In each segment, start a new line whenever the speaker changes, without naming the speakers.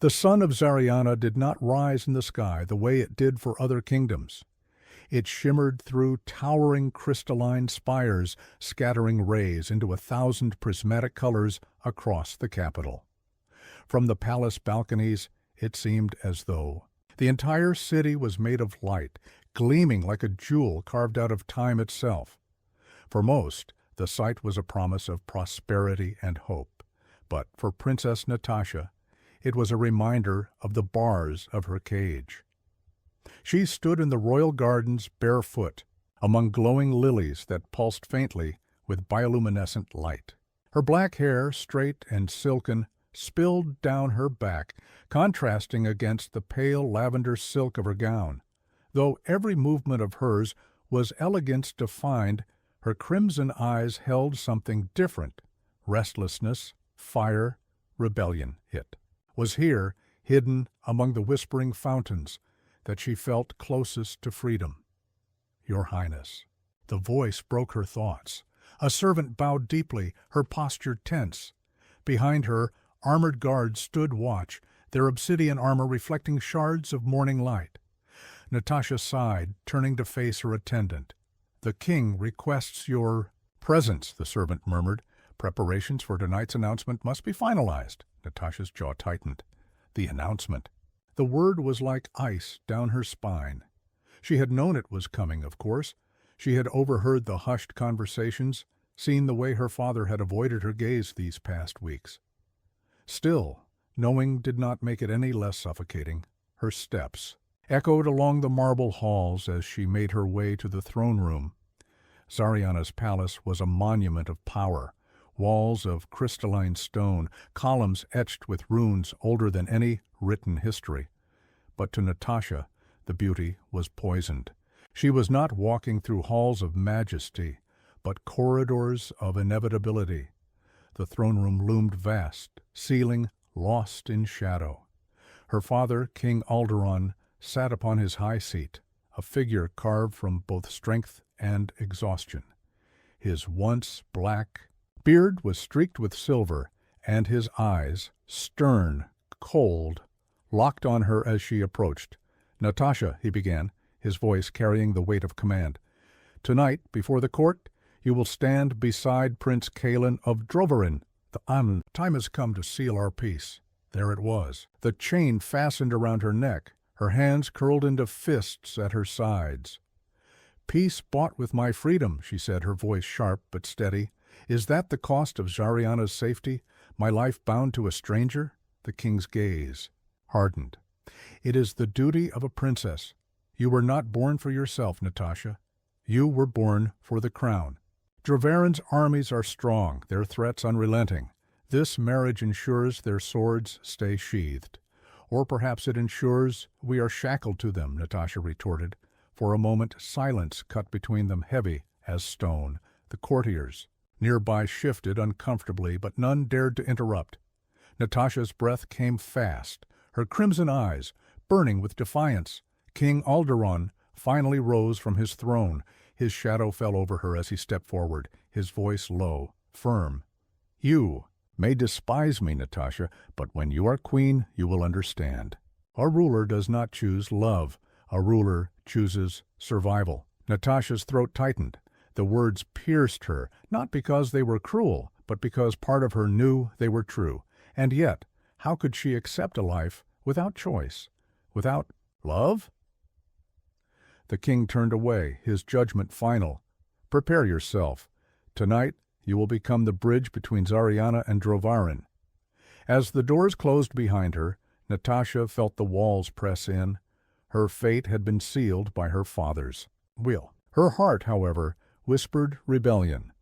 The sun of Xariana did not rise in the sky the way it did for other kingdoms. It shimmered through towering crystalline spires, scattering rays into 1,000 prismatic colors across the capital. From the palace balconies, it seemed as though the entire city was made of light, gleaming like a jewel carved out of time itself. For most, the sight was a promise of prosperity and hope, but for Princess Natasha, it was a reminder of the bars of her cage. She stood in the royal gardens barefoot, among glowing lilies that pulsed faintly with bioluminescent light. Her black hair, straight and silken, spilled down her back, contrasting against the pale lavender silk of her gown. Though every movement of hers was elegance defined, her crimson eyes held something different. Restlessness, fire, rebellion was here, hidden among the whispering fountains, that she felt closest to freedom. "Your Highness." The voice broke her thoughts. A servant bowed deeply, her posture tense. Behind her, armored guards stood watch, their obsidian armor reflecting shards of morning light. Natasha sighed, turning to face her attendant. "The king requests your presence," the servant murmured. "Preparations for tonight's announcement must be finalized." Natasha's jaw tightened. The announcement. The word was like ice down her spine. She had known it was coming, of course. She had overheard the hushed conversations, seen the way her father had avoided her gaze these past weeks. Still, knowing did not make it any less suffocating. Her steps echoed along the marble halls as she made her way to the throne room. Xariana's palace was a monument of power, walls of crystalline stone, columns etched with runes older than any written history. But to Natasha, the beauty was poisoned. She was not walking through halls of majesty, but corridors of inevitability. The throne room loomed vast, ceiling lost in shadow. Her father, King Alderaan, sat upon his high seat, a figure carved from both strength and exhaustion. His once black beard was streaked with silver, and his eyes, stern, cold, locked on her as she approached. "Natasha," he began, his voice carrying the weight of command. "Tonight, before the court, you will stand beside Prince Kalen of Drovarin. The time has come to seal our peace." There it was, the chain fastened around her neck, her hands curled into fists at her sides. "Peace bought with my freedom," she said, her voice sharp but steady. "Is that the cost of Xariana's safety, my life bound to a stranger?" The king's gaze hardened. "It is the duty of a princess. You were not born for yourself, Natasha. You were born for the crown. Drovarin's armies are strong, their threats unrelenting. This marriage ensures their swords stay sheathed. Or perhaps it ensures we are shackled to them," Natasha retorted. For a moment, silence cut between them, heavy as stone. The courtiers nearby shifted uncomfortably, but none dared to interrupt. Natasha's breath came fast, her crimson eyes burning with defiance. King Alderaan finally rose from his throne. His shadow fell over her as he stepped forward, his voice low, firm. "You may despise me, Natasha, but when you are queen, you will understand. A ruler does not choose love. A ruler chooses survival." Natasha's throat tightened. The words pierced her, not because they were cruel, but because part of her knew they were true. And yet, how could she accept a life without choice, without love? The king turned away, his judgment final. "Prepare yourself. Tonight you will become the bridge between Xariana and Drovarin." As the doors closed behind her, Natasha felt the walls press in. Her fate had been sealed by her father's will. Her heart, however, whispered rebellion.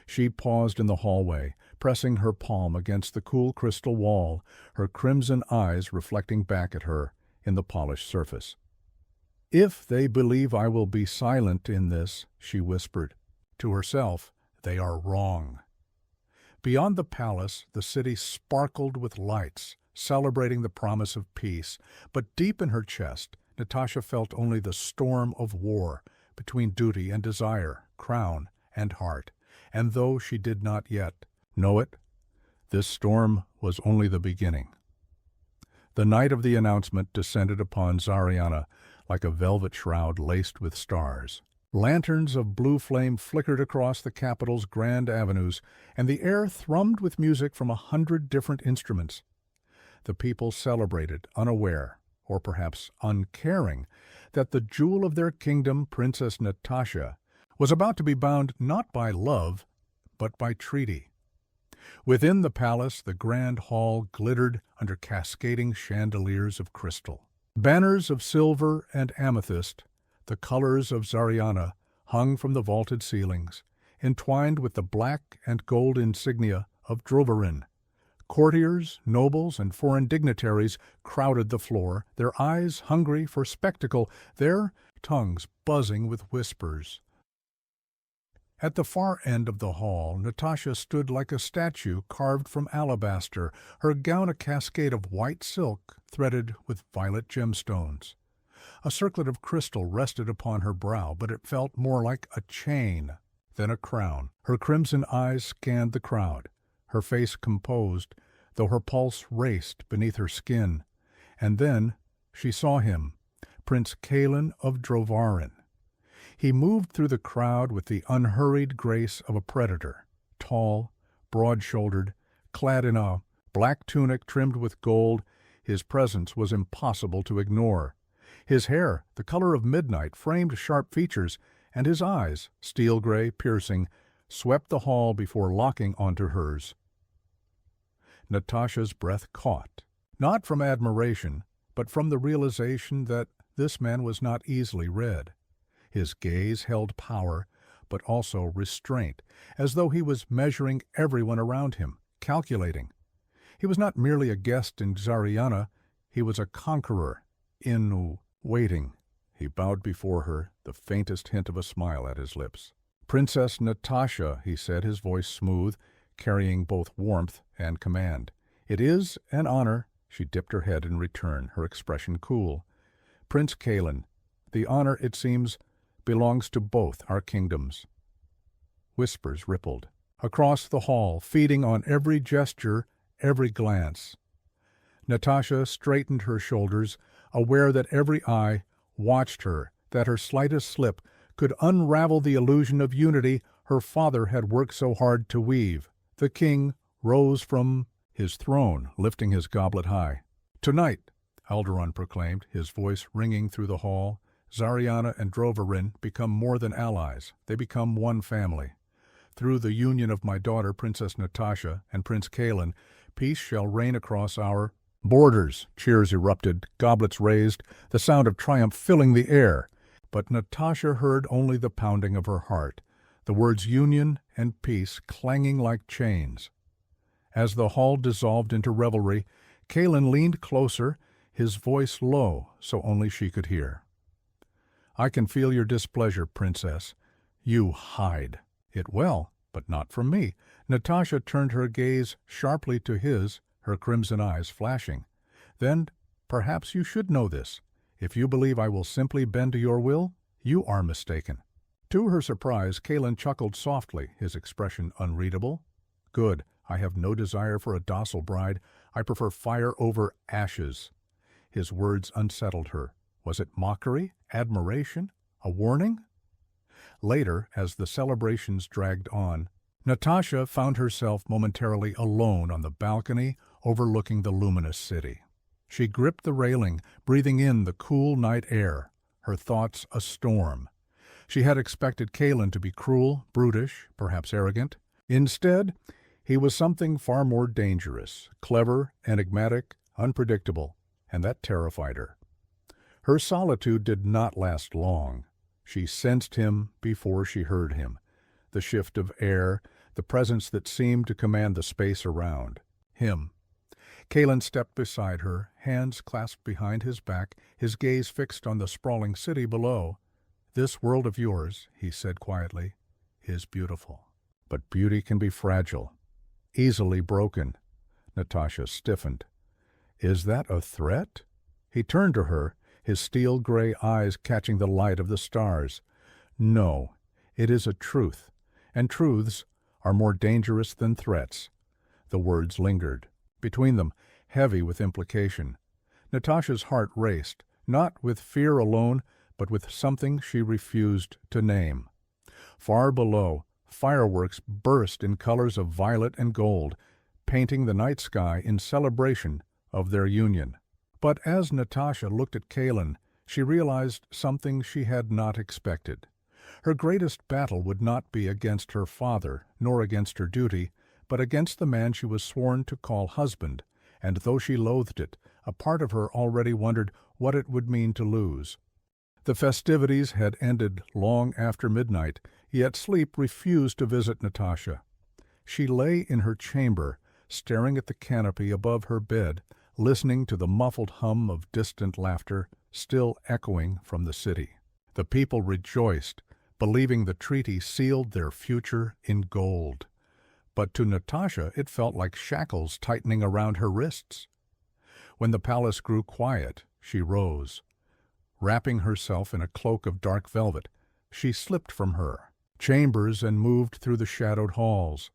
She paused in the hallway, pressing her palm against the cool crystal wall, her crimson eyes reflecting back at her in the polished surface. "If they believe I will be silent in this," she whispered. To herself, "they are wrong." Beyond the palace, the city sparkled with lights, celebrating the promise of peace. But deep in her chest, Natasha felt only the storm of war between duty and desire, crown and heart. And though she did not yet know it, this storm was only the beginning. The night of the announcement descended upon Xariana like a velvet shroud laced with stars. Lanterns of blue flame flickered across the capital's grand avenues, and the air thrummed with music from 100 different instruments. The people celebrated, unaware, or perhaps uncaring, that the jewel of their kingdom, Princess Natasha, was about to be bound not by love, but by treaty. Within the palace, the grand hall glittered under cascading chandeliers of crystal. Banners of silver and amethyst, the colors of Xariana, hung from the vaulted ceilings, entwined with the black and gold insignia of Drovarin. Courtiers, nobles, and foreign dignitaries crowded the floor, their eyes hungry for spectacle, their tongues buzzing with whispers. At the far end of the hall, Natasha stood like a statue carved from alabaster, her gown a cascade of white silk threaded with violet gemstones. A circlet of crystal rested upon her brow, but it felt more like a chain than a crown. Her crimson eyes scanned the crowd, her face composed, though her pulse raced beneath her skin. And then she saw him, Prince Kalen of Drovarin. He moved through the crowd with the unhurried grace of a predator, tall, broad-shouldered, clad in a black tunic trimmed with gold. His presence was impossible to ignore. His hair, the color of midnight, framed sharp features, and his eyes, steel-gray, piercing, swept the hall before locking onto hers. Natasha's breath caught, not from admiration, but from the realization that this man was not easily read. His gaze held power, but also restraint, as though he was measuring everyone around him, calculating. He was not merely a guest in Xariana, he was a conqueror, in waiting. He bowed before her, the faintest hint of a smile at his lips. "Princess Natasha," he said, his voice smooth, carrying both warmth and command. "It is an honor." She dipped her head in return, her expression cool. "Prince Kalen, the honor, it seems, belongs to both our kingdoms." Whispers rippled across the hall, feeding on every gesture, every glance. Natasha straightened her shoulders, aware that every eye watched her, that her slightest slip could unravel the illusion of unity her father had worked so hard to weave. The king rose from his throne, lifting his goblet high. "Tonight," Alderaan proclaimed, his voice ringing through the hall, "Xariana and Drovarin become more than allies. They become one family. Through the union of my daughter, Princess Natasha, and Prince Kalen, peace shall reign across our borders." Cheers erupted, goblets raised, the sound of triumph filling the air. But Natasha heard only the pounding of her heart, the words union and peace clanging like chains. As the hall dissolved into revelry, Kalen leaned closer, his voice low so only she could hear. "I can feel your displeasure, princess. You hide it well, but not from me." Natasha turned her gaze sharply to his, her crimson eyes flashing. "Then perhaps you should know this. If you believe I will simply bend to your will, you are mistaken." To her surprise, Kalen chuckled softly, his expression unreadable. "Good. I have no desire for a docile bride. I prefer fire over ashes." His words unsettled her. Was it mockery, admiration, a warning? Later, as the celebrations dragged on, Natasha found herself momentarily alone on the balcony overlooking the luminous city. She gripped the railing, breathing in the cool night air, her thoughts a storm. She had expected Kalen to be cruel, brutish, perhaps arrogant. Instead, he was something far more dangerous, clever, enigmatic, unpredictable, and that terrified her. Her solitude did not last long. She sensed him before she heard him, the shift of air, the presence that seemed to command the space around. Him. Kalen stepped beside her, hands clasped behind his back, his gaze fixed on the sprawling city below. "This world of yours," he said quietly, "is beautiful. But beauty can be fragile, easily broken." Natasha stiffened. "Is that a threat?" He turned to her, his steel-gray eyes catching the light of the stars. "No, it is a truth, and truths are more dangerous than threats." The words lingered, between them, heavy with implication. Natasha's heart raced, not with fear alone, but with something she refused to name. Far below, fireworks burst in colors of violet and gold, painting the night sky in celebration of their union. But as Natasha looked at Kaelin, she realized something she had not expected. Her greatest battle would not be against her father, nor against her duty, but against the man she was sworn to call husband, and though she loathed it, a part of her already wondered what it would mean to lose. The festivities had ended long after midnight, yet sleep refused to visit Natasha. She lay in her chamber, staring at the canopy above her bed, listening to the muffled hum of distant laughter still echoing from the city. The people rejoiced, believing the treaty sealed their future in gold. But to Natasha it felt like shackles tightening around her wrists. When the palace grew quiet, she rose. Wrapping herself in a cloak of dark velvet, she slipped from her chambers and moved through the shadowed halls.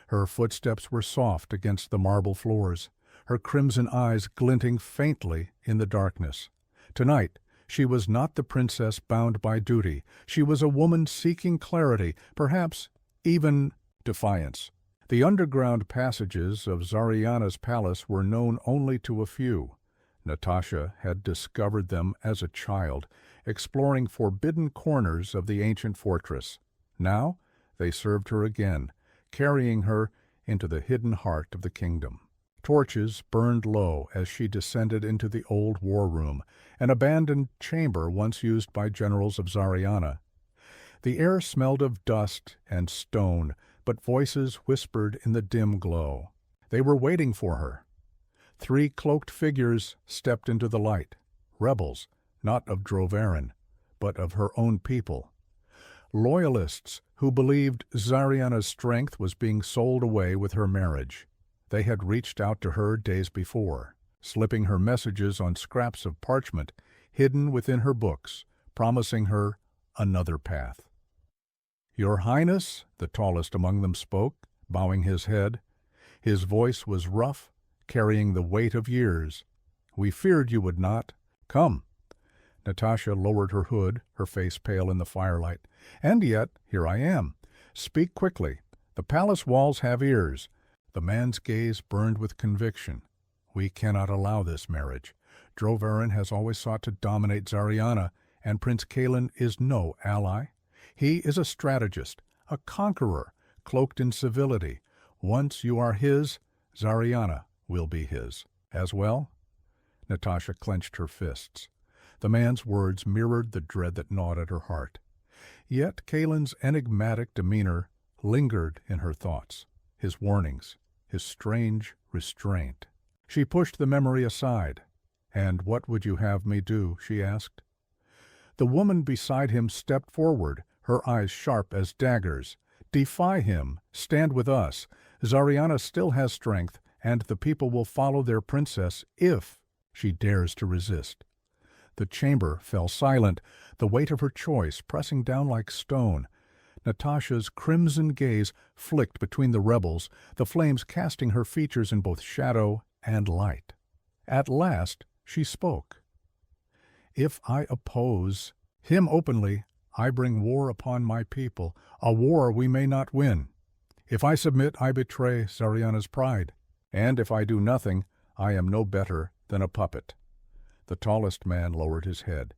Her footsteps were soft against the marble floors, her crimson eyes glinting faintly in the darkness. Tonight, she was not the princess bound by duty. She was a woman seeking clarity, perhaps even defiance. The underground passages of Xariana's palace were known only to a few. Natasha had discovered them as a child, exploring forbidden corners of the ancient fortress. Now they served her again, carrying her into the hidden heart of the kingdom. Torches burned low as she descended into the old war room, an abandoned chamber once used by generals of Xariana. The air smelled of dust and stone, but voices whispered in the dim glow. They were waiting for her. 3 cloaked figures stepped into the light, rebels, not of Droverin, but of her own people. Loyalists who believed Xariana's strength was being sold away with her marriage. They had reached out to her days before, slipping her messages on scraps of parchment hidden within her books, promising her another path. "Your Highness," the tallest among them spoke, bowing his head. His voice was rough, carrying the weight of years. "We feared you would not. Come." Natasha lowered her hood, her face pale in the firelight. "And yet, here I am. Speak quickly. The palace walls have ears." The man's gaze burned with conviction. "We cannot allow this marriage. Droverin has always sought to dominate Xariana, and Prince Kaelin is no ally. He is a strategist, a conqueror, cloaked in civility. Once you are his, Xariana will be his. As well?" Natasha clenched her fists. The man's words mirrored the dread that gnawed at her heart. Yet Kaelin's enigmatic demeanor lingered in her thoughts, his warnings, his strange restraint. She pushed the memory aside. "And what would you have me do?" she asked. The woman beside him stepped forward, her eyes sharp as daggers. "Defy him. Stand with us. Xariana still has strength, and the people will follow their princess if she dares to resist." The chamber fell silent, the weight of her choice pressing down like stone. Natasha's crimson gaze flicked between the rebels, the flames casting her features in both shadow and light. At last she spoke. "If I oppose him openly, I bring war upon my people, a war we may not win. If I submit, I betray Xariana's pride. And if I do nothing, I am no better than a puppet." The tallest man lowered his head.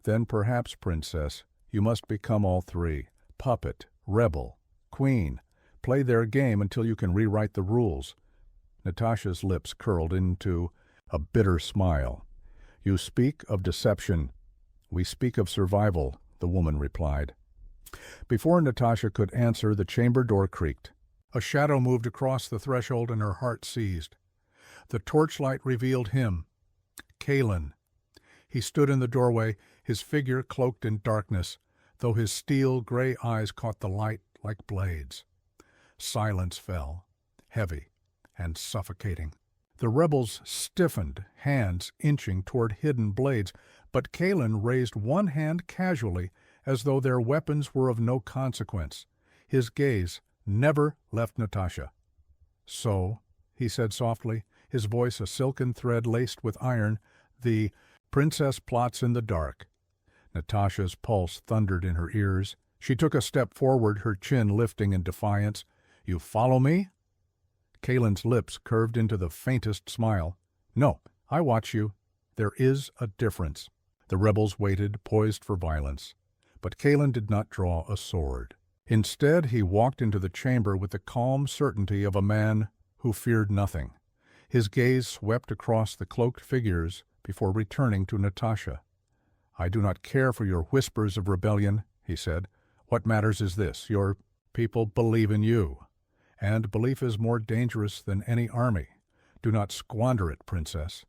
"Then perhaps, princess, you must become all 3. Puppet, rebel, queen. Play their game until you can rewrite the rules." Natasha's lips curled into a bitter smile. "You speak of deception. We speak of survival," the woman replied. Before Natasha could answer, the chamber door creaked. A shadow moved across the threshold and her heart seized. The torchlight revealed him, Kaelin. He stood in the doorway, his figure cloaked in darkness, though his steel-gray eyes caught the light like blades. Silence fell, heavy and suffocating. The rebels stiffened, hands inching toward hidden blades, but Kaelin raised one hand casually, as though their weapons were of no consequence. His gaze never left Natasha. "So," he said softly, his voice a silken thread laced with iron, The princess plots in the dark. Natasha's pulse thundered in her ears. She took a step forward, her chin lifting in defiance. You follow me? Kaelin's lips curved into the faintest smile. No, I watch you. There is a difference. The rebels waited, poised for violence. But Kaelin did not draw a sword. Instead, he walked into the chamber with the calm certainty of a man who feared nothing. His gaze swept across the cloaked figures before returning to Natasha. I do not care for your whispers of rebellion, he said. What matters is this. Your people believe in you. And belief is more dangerous than any army. Do not squander it, princess.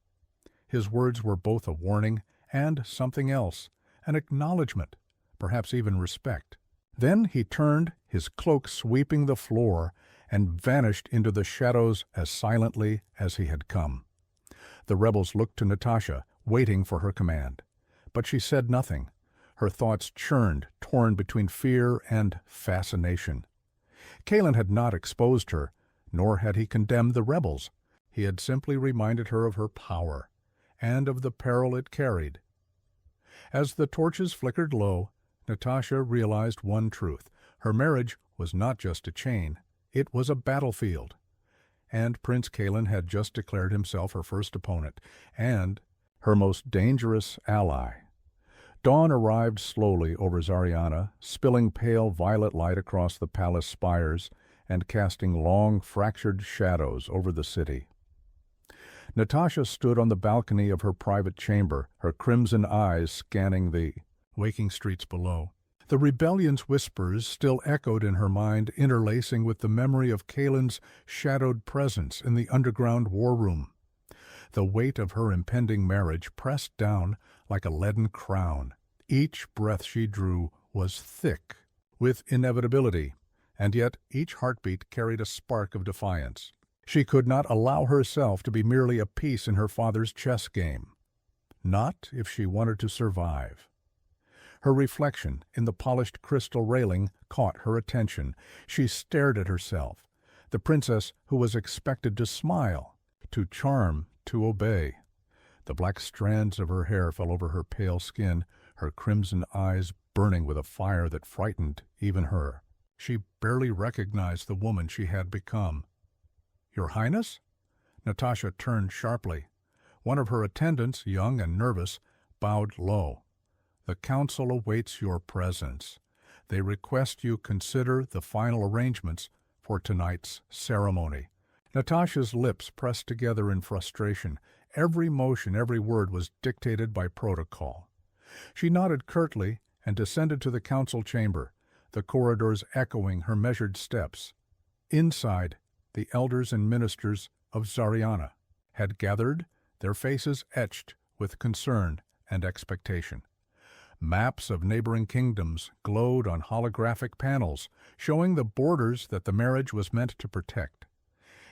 His words were both a warning and something else, an acknowledgment, perhaps even respect. Then he turned, his cloak sweeping the floor, and vanished into the shadows as silently as he had come. The rebels looked to Natasha, waiting for her command. But she said nothing. Her thoughts churned, torn between fear and fascination. Kaelin had not exposed her, nor had he condemned the rebels. He had simply reminded her of her power, and of the peril it carried. As the torches flickered low, Natasha realized one truth. Her marriage was not just a chain, it was a battlefield. And Prince Kaelin had just declared himself her first opponent, and her most dangerous ally. Dawn arrived slowly over Xariana, spilling pale violet light across the palace spires and casting long, fractured shadows over the city. Natasha stood on the balcony of her private chamber, her crimson eyes scanning the waking streets below. The rebellion's whispers still echoed in her mind, interlacing with the memory of Kaelin's shadowed presence in the underground war room. The weight of her impending marriage pressed down like a leaden crown. Each breath she drew was thick with inevitability, and yet each heartbeat carried a spark of defiance. She could not allow herself to be merely a piece in her father's chess game. Not if she wanted to survive. Her reflection in the polished crystal railing caught her attention. She stared at herself, the princess who was expected to smile, to charm, to obey. The black strands of her hair fell over her pale skin, her crimson eyes burning with a fire that frightened even her. She barely recognized the woman she had become. Your Highness? Natasha turned sharply. One of her attendants, young and nervous, bowed low. The council awaits your presence. They request you consider the final arrangements for tonight's ceremony. Natasha's lips pressed together in frustration. Every motion, every word was dictated by protocol. She nodded curtly and descended to the council chamber, the corridors echoing her measured steps. Inside, the elders and ministers of Xariana had gathered, their faces etched with concern and expectation. Maps of neighboring kingdoms glowed on holographic panels, showing the borders that the marriage was meant to protect.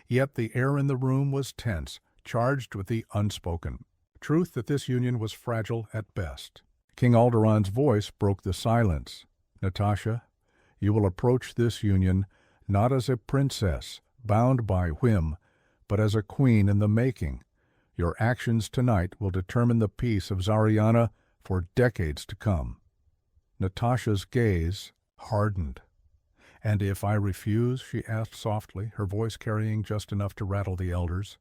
Yet the air in the room was tense, charged with the unspoken truth that this union was fragile at best. King Alderon's voice broke the silence. Natasha, you will approach this union not as a princess, bound by whim, but as a queen in the making. Your actions tonight will determine the peace of Xariana for decades to come. Natasha's gaze hardened. And if I refuse, she asked softly, her voice carrying just enough to rattle the elders.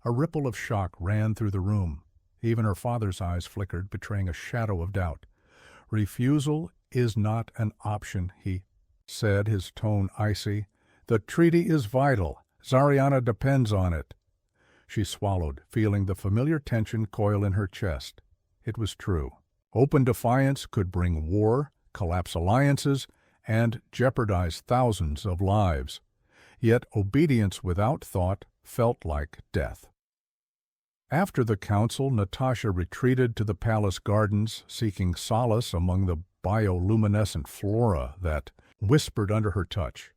A ripple of shock ran through the room. Even her father's eyes flickered, betraying a shadow of doubt. Refusal is not an option, he said, his tone icy. The treaty is vital. Xariana depends on it. She swallowed, feeling the familiar tension coil in her chest. It was true. Open defiance could bring war, collapse alliances, and jeopardize thousands of lives. Yet obedience without thought felt like death. After the council, Natasha retreated to the palace gardens, seeking solace among the bioluminescent flora that whispered under her touch.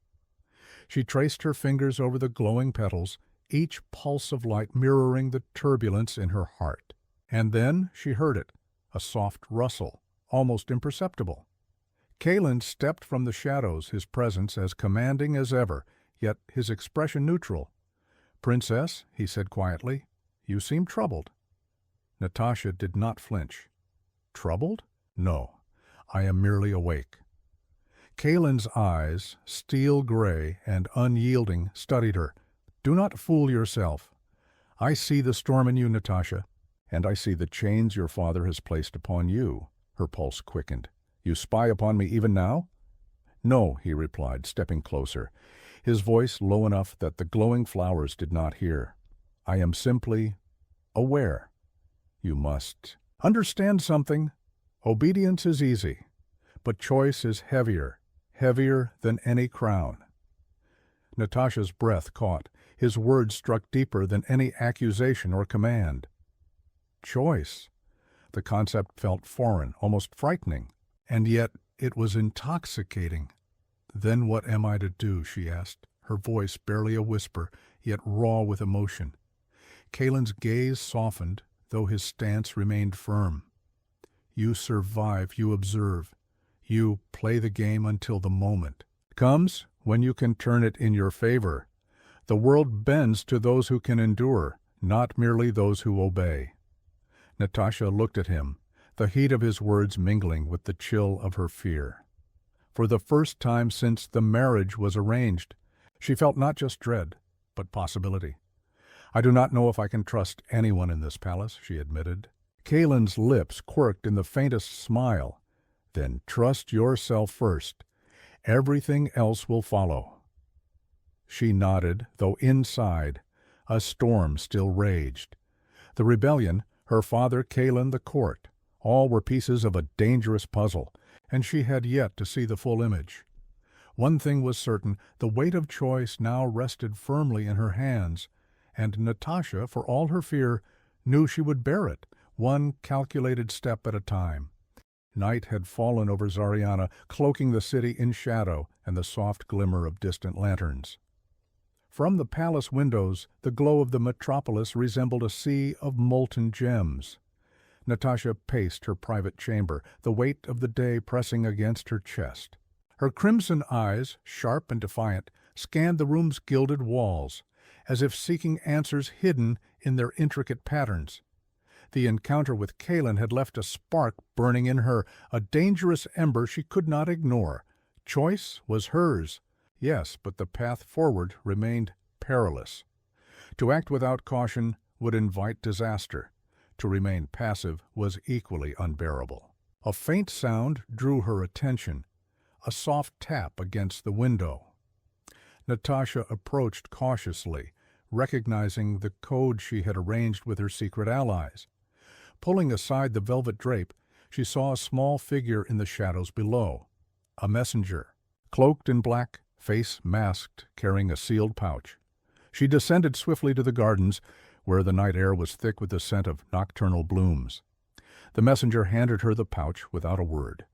She traced her fingers over the glowing petals, each pulse of light mirroring the turbulence in her heart. And then she heard it, a soft rustle, almost imperceptible. Kaelin stepped from the shadows, his presence as commanding as ever, yet his expression neutral. "Princess," he said quietly, "you seem troubled." Natasha did not flinch. Troubled? No, I am merely awake. Kalen's eyes, steel gray and unyielding, studied her. Do not fool yourself. I see the storm in you, Natasha, and I see the chains your father has placed upon you. Her pulse quickened. You spy upon me even now? No, he replied, stepping closer, his voice low enough that the glowing flowers did not hear. I am simply aware. You must understand something. Obedience is easy, but choice is heavier, heavier than any crown. Natasha's breath caught. His words struck deeper than any accusation or command. Choice. The concept felt foreign, almost frightening, and yet it was intoxicating. Then what am I to do, she asked, her voice barely a whisper, yet raw with emotion. Kalen's gaze softened, though his stance remained firm. You survive, you observe. You play the game until the moment comes when you can turn it in your favor. The world bends to those who can endure, not merely those who obey. Natasha looked at him, the heat of his words mingling with the chill of her fear. For the first time since the marriage was arranged, she felt not just dread, but possibility. I do not know if I can trust anyone in this palace, she admitted. Kalen's lips quirked in the faintest smile. Then trust yourself first. Everything else will follow. She nodded, though inside, a storm still raged. The rebellion, her father, Kalen, the court, all were pieces of a dangerous puzzle, and she had yet to see the full image. One thing was certain, the weight of choice now rested firmly in her hands, and Natasha, for all her fear, knew she would bear it, one calculated step at a time. Night had fallen over Xariana, cloaking the city in shadow and the soft glimmer of distant lanterns. From the palace windows, the glow of the metropolis resembled a sea of molten gems. Natasha paced her private chamber, the weight of the day pressing against her chest. Her crimson eyes, sharp and defiant, scanned the room's gilded walls, as if seeking answers hidden in their intricate patterns. The encounter with Kalen had left a spark burning in her, a dangerous ember she could not ignore. Choice was hers, yes, but the path forward remained perilous. To act without caution would invite disaster. To remain passive was equally unbearable. A faint sound drew her attention, a soft tap against the window. Natasha approached cautiously, recognizing the code she had arranged with her secret allies. Pulling aside the velvet drape, she saw a small figure in the shadows below. A messenger, cloaked in black, face masked, carrying a sealed pouch. She descended swiftly to the gardens, where the night air was thick with the scent of nocturnal blooms. The messenger handed her the pouch without a word.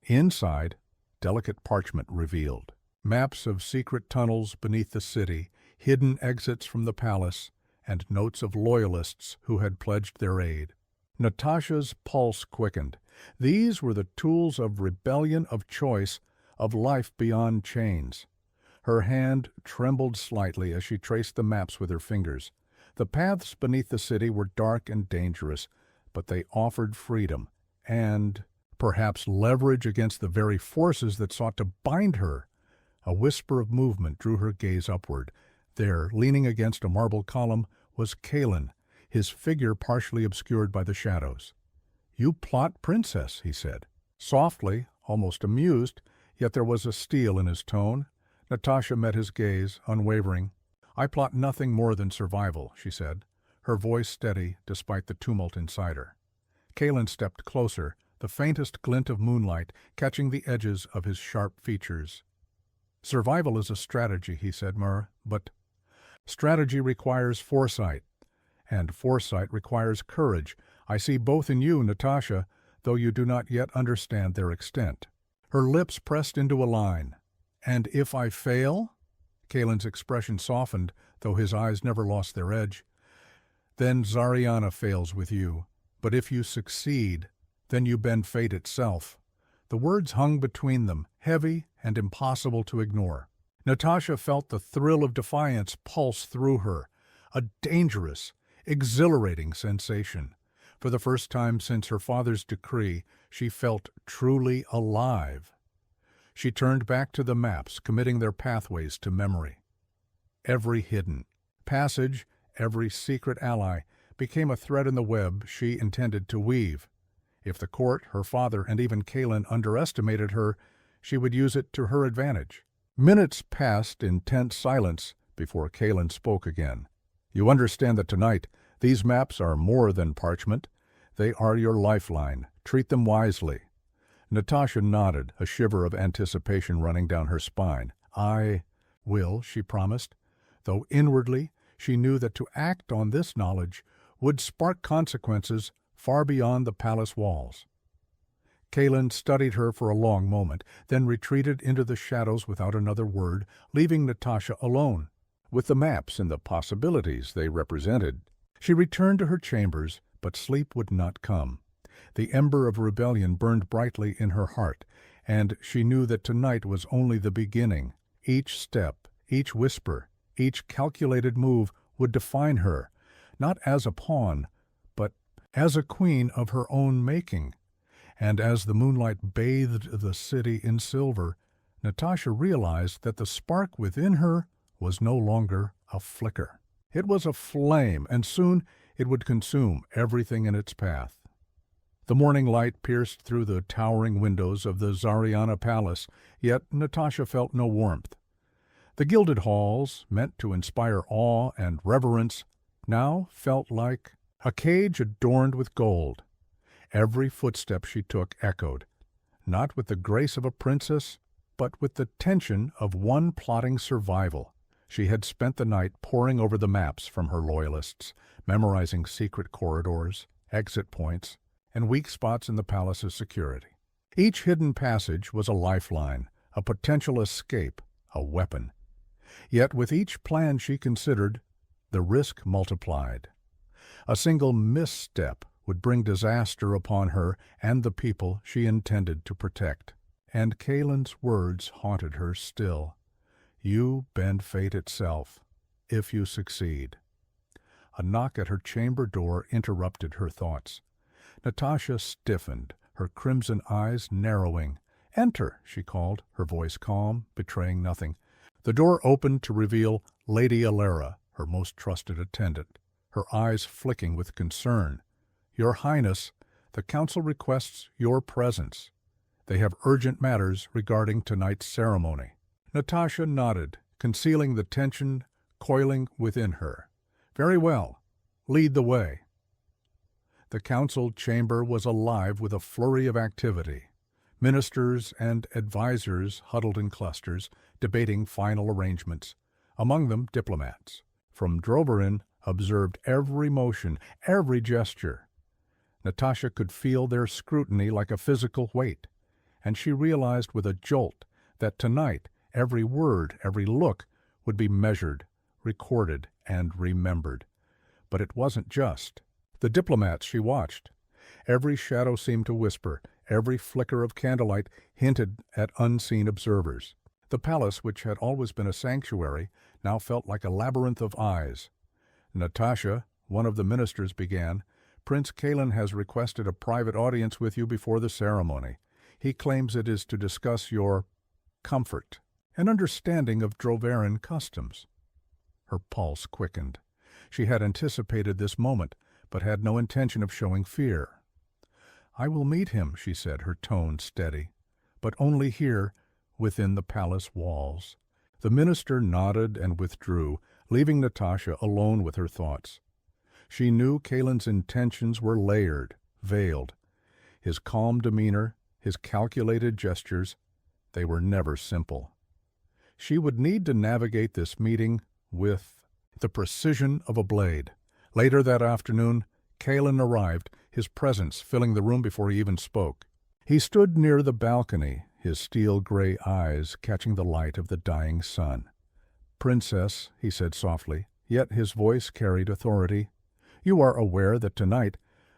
Inside, delicate parchment revealed. Maps of secret tunnels beneath the city, hidden exits from the palace, and notes of loyalists who had pledged their aid. Natasha's pulse quickened. These were the tools of rebellion, of choice, of life beyond chains. Her hand trembled slightly as she traced the maps with her fingers. The paths beneath the city were dark and dangerous, but they offered freedom and, perhaps, leverage against the very forces that sought to bind her. A whisper of movement drew her gaze upward. There, leaning against a marble column, was Kalen, his figure partially obscured by the shadows. "You plot, princess," he said. Softly, almost amused, yet there was a steel in his tone. Natasha met his gaze, unwavering. "I plot nothing more than survival," she said, her voice steady despite the tumult inside her. Kalen stepped closer, the faintest glint of moonlight catching the edges of his sharp features. "Survival is a strategy," he said, but strategy requires foresight, and foresight requires courage. I see both in you, Natasha, though you do not yet understand their extent." Her lips pressed into a line. "And if I fail?" Kalen's expression softened, though his eyes never lost their edge. "Then Xariana fails with you. But if you succeed, then you bend fate itself." The words hung between them, heavy and impossible to ignore. Natasha felt the thrill of defiance pulse through her, a dangerous, exhilarating sensation. For the first time since her father's decree, she felt truly alive. She turned back to the maps, committing their pathways to memory. Every hidden passage, every secret ally, became a thread in the web she intended to weave. If the court, her father, and even Kaelin underestimated her, she would use it to her advantage. Minutes passed in tense silence before Kaelin spoke again. "You understand that tonight, these maps are more than parchment. They are your lifeline. Treat them wisely." Natasha nodded, a shiver of anticipation running down her spine. "I will," she promised, though inwardly she knew that to act on this knowledge would spark consequences far beyond the palace walls. Kaelin studied her for a long moment, then retreated into the shadows without another word, leaving Natasha alone with the maps and the possibilities they represented. She returned to her chambers, but sleep would not come. The ember of rebellion burned brightly in her heart, and she knew that tonight was only the beginning. Each step, each whisper, each calculated move would define her, not as a pawn, but as a queen of her own making. And as the moonlight bathed the city in silver, Natasha realized that the spark within her was no longer a flicker. It was a flame, and soon it would consume everything in its path. The morning light pierced through the towering windows of the Xariana palace, yet Natasha felt no warmth. The gilded halls, meant to inspire awe and reverence, now felt like a cage adorned with gold. Every footstep she took echoed, not with the grace of a princess, but with the tension of one plotting survival. She had spent the night poring over the maps from her loyalists, memorizing secret corridors, exit points, and weak spots in the palace's security. Each hidden passage was a lifeline, a potential escape, a weapon. Yet with each plan she considered, the risk multiplied. A single misstep would bring disaster upon her and the people she intended to protect. And Kaelin's words haunted her still. "You bend fate itself, if you succeed." A knock at her chamber door interrupted her thoughts. Natasha stiffened, her crimson eyes narrowing. "Enter," she called, her voice calm, betraying nothing. The door opened to reveal Lady Alara, her most trusted attendant, her eyes flicking with concern. "Your Highness, the council requests your presence. They have urgent matters regarding tonight's ceremony." Natasha nodded, concealing the tension coiling within her. "Very well. Lead the way." The council chamber was alive with a flurry of activity. Ministers and advisors huddled in clusters, debating final arrangements. Among them, diplomats from Droverin observed every motion, every gesture. Natasha could feel their scrutiny like a physical weight, and she realized with a jolt that tonight every word, every look would be measured, recorded, and remembered. But it wasn't just the diplomats she watched. Every shadow seemed to whisper, every flicker of candlelight hinted at unseen observers. The palace, which had always been a sanctuary, now felt like a labyrinth of eyes. "Natasha," one of the ministers began, "Prince Kaelin has requested a private audience with you before the ceremony. He claims it is to discuss your comfort and understanding of Droverin customs." Her pulse quickened. She had anticipated this moment, but had no intention of showing fear. "I will meet him," she said, her tone steady, "but only here, within the palace walls." The minister nodded and withdrew, leaving Natasha alone with her thoughts. She knew Kaelin's intentions were layered, veiled. His calm demeanor, his calculated gestures, they were never simple. She would need to navigate this meeting with the precision of a blade. Later that afternoon, Kaelin arrived, his presence filling the room before he even spoke. He stood near the balcony, his steel-gray eyes catching the light of the dying sun. "Princess," he said softly, yet his voice carried authority, "you are aware that tonight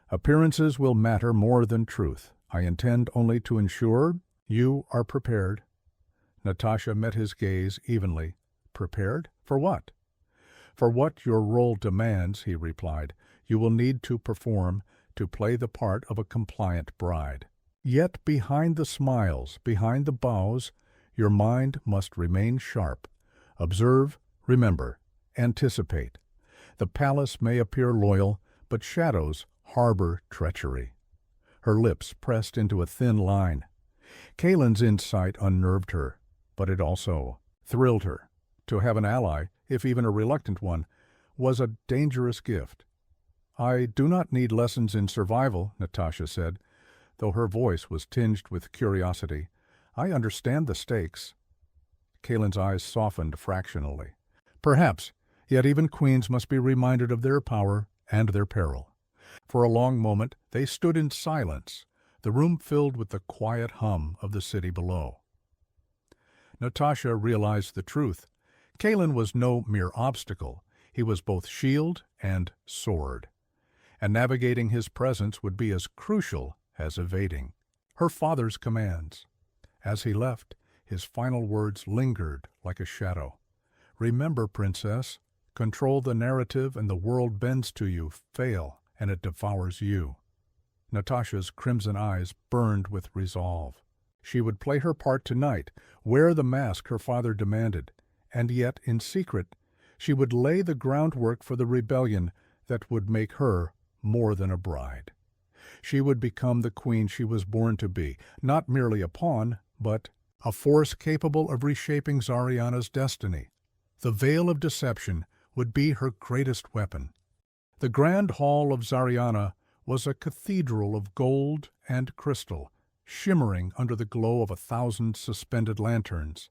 appearances will matter more than truth. I intend only to ensure you are prepared." Natasha met his gaze evenly. "Prepared? For what?" "For what your role demands," he replied. "You will need to perform to play the part of a compliant bride. Yet behind the smiles, behind the bows, your mind must remain sharp. Observe, remember, anticipate. The palace may appear loyal, but shadows harbor treachery. Her lips pressed into a thin line. Kaelin's insight unnerved her, but it also thrilled her. To have an ally, if even a reluctant one, was a dangerous gift. "I do not need lessons in survival," Natasha said, though her voice was tinged with curiosity. "I understand the stakes." Kaelin's eyes softened fractionally. Perhaps, yet even queens must be reminded of their power and their peril. For a long moment they stood in silence, the room filled with the quiet hum of the city below. Natasha realized the truth. Kaelin was no mere obstacle. He was both shield and sword. And navigating his presence would be as crucial as evading her father's commands. As he left, his final words lingered like a shadow. "Remember, princess, control the narrative and the world bends to you. Fail, and it devours you." Natasha's crimson eyes burned with resolve. She would play her part tonight, wear the mask her father demanded, and yet, in secret, she would lay the groundwork for the rebellion that would make her more than a bride. She would become the queen she was born to be, not merely a pawn, but a force capable of reshaping Xariana's destiny. The veil of deception would be her greatest weapon. The grand hall of Xariana was a cathedral of gold and crystal, shimmering under the glow of 1,000 suspended lanterns.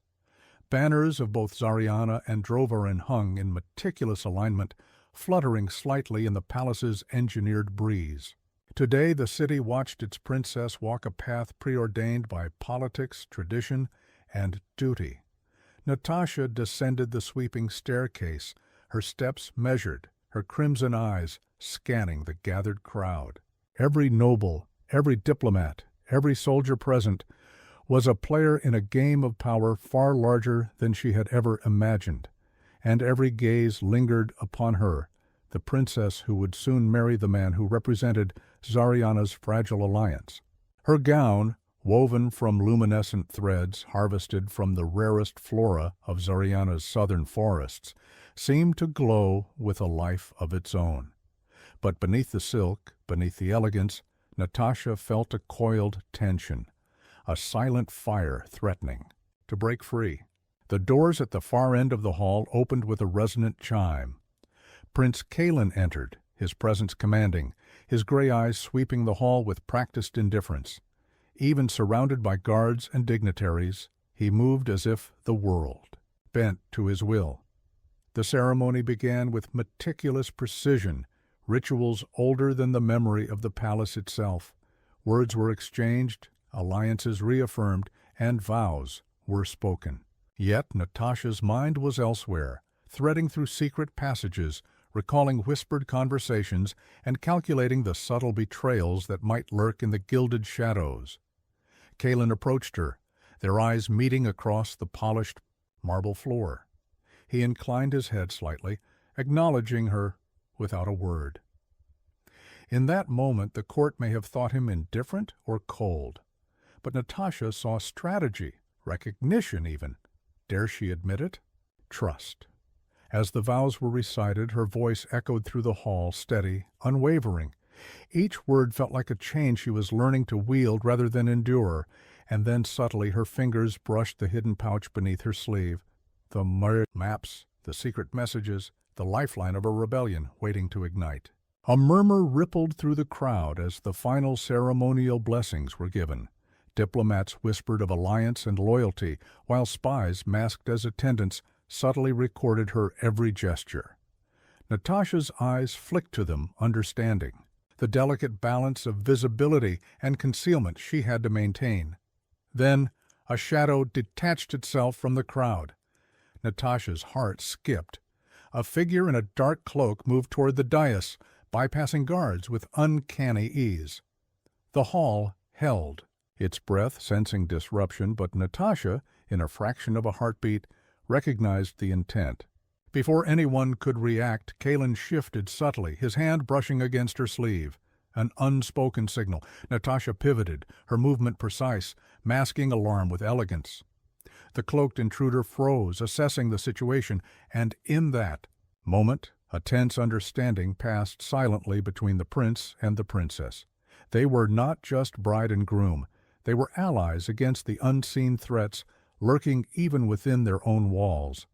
Banners of both Xariana and Drovarin hung in meticulous alignment, fluttering slightly in the palace's engineered breeze. Today the city watched its princess walk a path preordained by politics, tradition, and duty. Natasha descended the sweeping staircase, her steps measured, her crimson eyes scanning the gathered crowd. Every noble, every diplomat, every soldier present was a player in a game of power far larger than she had ever imagined, and every gaze lingered upon her, the princess who would soon marry the man who represented Xariana's fragile alliance. Her gown, woven from luminescent threads harvested from the rarest flora of Xariana's southern forests, seemed to glow with a life of its own. But beneath the silk, beneath the elegance, Natasha felt a coiled tension, a silent fire threatening to break free. The doors at the far end of the hall opened with a resonant chime. Prince Kaelin entered, his presence commanding, his gray eyes sweeping the hall with practiced indifference. Even surrounded by guards and dignitaries, he moved as if the world bent to his will. The ceremony began with meticulous precision, rituals older than the memory of the palace itself. Words were exchanged, alliances reaffirmed, and vows were spoken. Yet Natasha's mind was elsewhere, threading through secret passages, recalling whispered conversations, and calculating the subtle betrayals that might lurk in the gilded shadows. Kaelin approached her, their eyes meeting across the polished marble floor. He inclined his head slightly, acknowledging her without a word. In that moment the court may have thought him indifferent or cold. But Natasha saw strategy, recognition even. Dare she admit it? Trust. As the vows were recited, her voice echoed through the hall, steady, unwavering. Each word felt like a chain she was learning to wield rather than endure, and then subtly her fingers brushed the hidden pouch beneath her sleeve. The maps, the secret messages, the lifeline of a rebellion waiting to ignite. A murmur rippled through the crowd as the final ceremonial blessings were given. Diplomats whispered of alliance and loyalty, while spies, masked as attendants, subtly recorded her every gesture. Natasha's eyes flicked to them, understanding the delicate balance of visibility and concealment she had to maintain. Then a shadow detached itself from the crowd. Natasha's heart skipped. A figure in a dark cloak moved toward the dais, bypassing guards with uncanny ease. The hall held, its breath sensing disruption, but Natasha, in a fraction of a heartbeat, recognized the intent. Before anyone could react, Kaelin shifted subtly, his hand brushing against her sleeve. An unspoken signal. Natasha pivoted, her movement precise, masking alarm with elegance. The cloaked intruder froze, assessing the situation, and in that moment, a tense understanding passed silently between the prince and the princess. They were not just bride and groom. They were allies against the unseen threats lurking even within their own walls.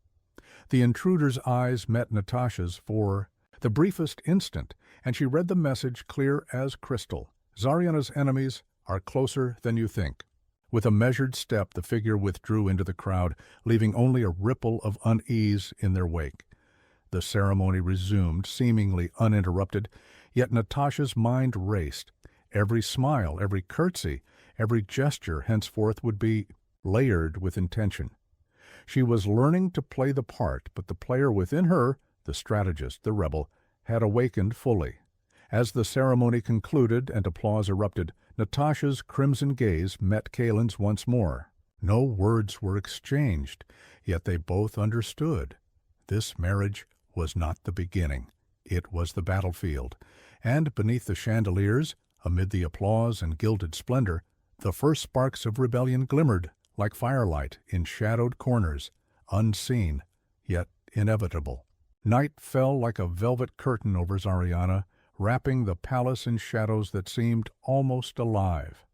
The intruder's eyes met Natasha's for the briefest instant, and she read the message clear as crystal. Xariana's enemies are closer than you think. With a measured step, the figure withdrew into the crowd, leaving only a ripple of unease in their wake. The ceremony resumed, seemingly uninterrupted, yet Natasha's mind raced. Every smile, every curtsy, every gesture henceforth would be layered with intention. She was learning to play the part, but the player within her, the strategist, the rebel, had awakened fully. As the ceremony concluded and applause erupted, Natasha's crimson gaze met Kaelin's once more. No words were exchanged, yet they both understood. This marriage was not the beginning. It was the battlefield, and beneath the chandeliers, amid the applause and gilded splendor, the first sparks of rebellion glimmered like firelight in shadowed corners, unseen, yet inevitable. Night fell like a velvet curtain over Xariana, wrapping the palace in shadows that seemed almost alive.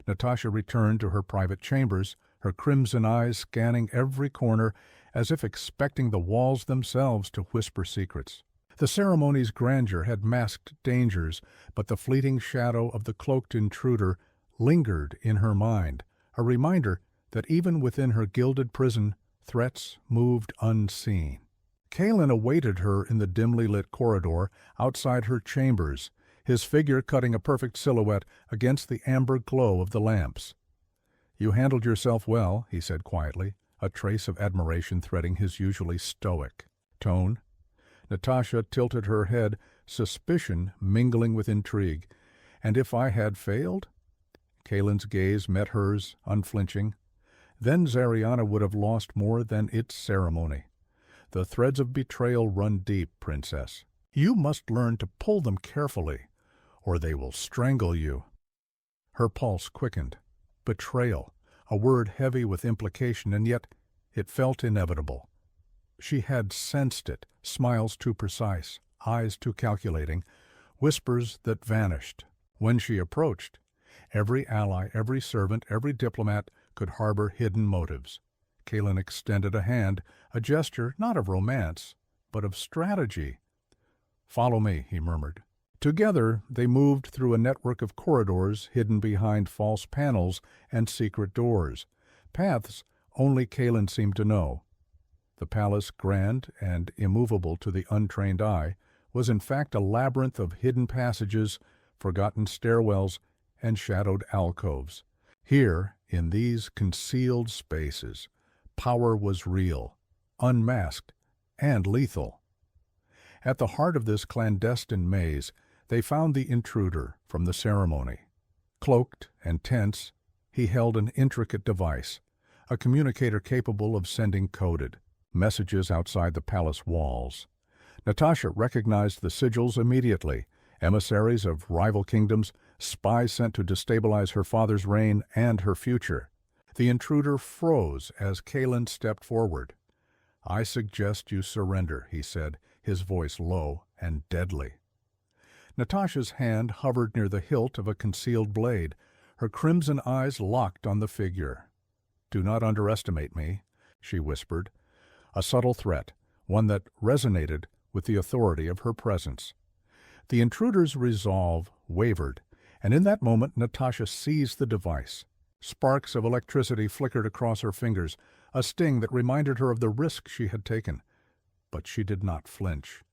Natasha returned to her private chambers, her crimson eyes scanning every corner as if expecting the walls themselves to whisper secrets. The ceremony's grandeur had masked dangers, but the fleeting shadow of the cloaked intruder lingered in her mind, a reminder that even within her gilded prison, threats moved unseen. Kaelin awaited her in the dimly lit corridor outside her chambers, his figure cutting a perfect silhouette against the amber glow of the lamps. "You handled yourself well," he said quietly, a trace of admiration threading his usually stoic tone. Natasha tilted her head, suspicion mingling with intrigue. "And if I had failed?" Kaelin's gaze met hers, unflinching. Then Xariana would have lost more than its ceremony. "The threads of betrayal run deep, princess. You must learn to pull them carefully, or they will strangle you." Her pulse quickened. Betrayal, a word heavy with implication, and yet it felt inevitable. She had sensed it, smiles too precise, eyes too calculating, whispers that vanished. When she approached, every ally, every servant, every diplomat could harbor hidden motives. Kaelin extended a hand, a gesture not of romance, but of strategy. "Follow me," he murmured. Together they moved through a network of corridors hidden behind false panels and secret doors, paths only Kaelin seemed to know. The palace, grand and immovable to the untrained eye, was in fact a labyrinth of hidden passages, forgotten stairwells, and shadowed alcoves. Here, in these concealed spaces, power was real, unmasked, and lethal. At the heart of this clandestine maze, they found the intruder from the ceremony. Cloaked and tense, he held an intricate device, a communicator capable of sending coded messages outside the palace walls. Natasha recognized the sigils immediately, emissaries of rival kingdoms, spies sent to destabilize her father's reign and her future. The intruder froze as Kaelin stepped forward. "I suggest you surrender," he said, his voice low and deadly. Natasha's hand hovered near the hilt of a concealed blade, her crimson eyes locked on the figure. "Do not underestimate me," she whispered, a subtle threat, one that resonated with the authority of her presence. The intruder's resolve wavered, and in that moment Natasha seized the device. Sparks of electricity flickered across her fingers, a sting that reminded her of the risk she had taken. But she did not flinch.